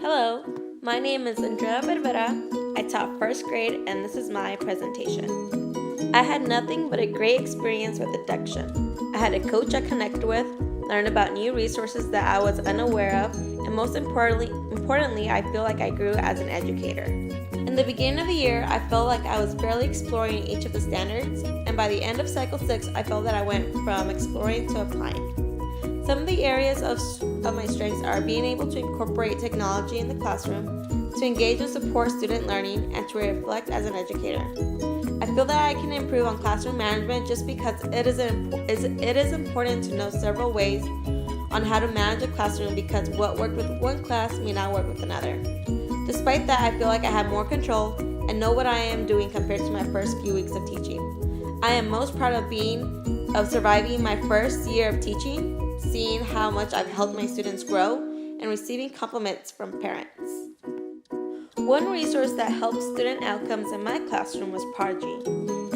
Hello, my name is Andrea Berbera. I taught first grade and this is my presentation. I had nothing but a great experience with Induction. I had a coach I connected with, learned about new resources that I was unaware of, and most importantly, I feel like I grew as an educator. In the beginning of the year, I felt like I was barely exploring each of the standards, and by the end of Cycle 6, I felt that I went from exploring to applying. Some of the areas of my strengths are being able to incorporate technology in the classroom, to engage and support student learning, and to reflect as an educator. I feel that I can improve on classroom management just because it is important to know several ways on how to manage a classroom because what worked with one class may not work with another. Despite that, I feel like I have more control and know what I am doing compared to my first few weeks of teaching. I am most proud of surviving my first year of teaching, seeing how much I've helped my students grow, and receiving compliments from parents. One resource that helped student outcomes in my classroom was Prodigy.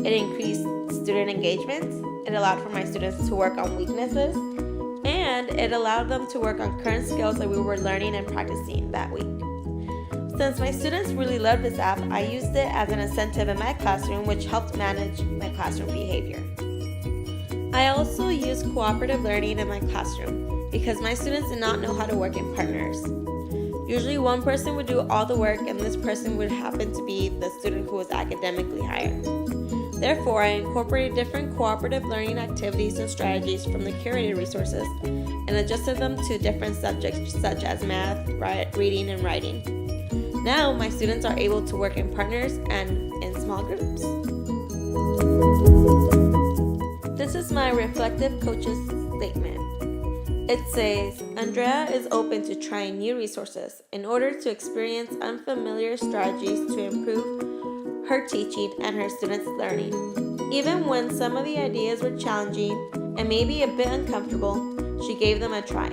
It increased student engagement, it allowed for my students to work on weaknesses, and it allowed them to work on current skills that we were learning and practicing that week. Since my students really loved this app, I used it as an incentive in my classroom, which helped manage my classroom behavior. I also used cooperative learning in my classroom because my students did not know how to work in partners. Usually one person would do all the work and this person would happen to be the student who was academically higher. Therefore, I incorporated different cooperative learning activities and strategies from the curated resources and adjusted them to different subjects such as math, reading, and writing. Now, my students are able to work in partners and in small groups. This is my reflective coach's statement. It says, Andrea is open to trying new resources in order to experience unfamiliar strategies to improve her teaching and her students' learning. Even when some of the ideas were challenging and maybe a bit uncomfortable, she gave them a try.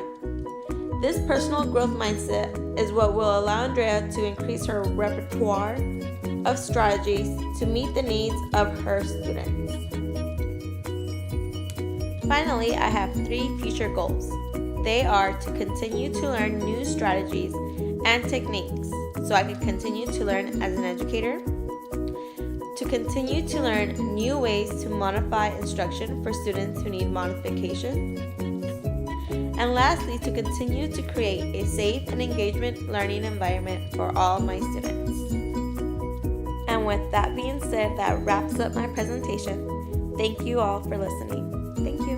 This personal growth mindset is what will allow Andrea to increase her repertoire of strategies to meet the needs of her students. Finally, I have 3 future goals. They are to continue to learn new strategies and techniques so I can continue to learn as an educator, to continue to learn new ways to modify instruction for students who need modification, and lastly, to continue to create a safe and engagement learning environment for all my students. And with that being said, that wraps up my presentation. Thank you all for listening. Thank you.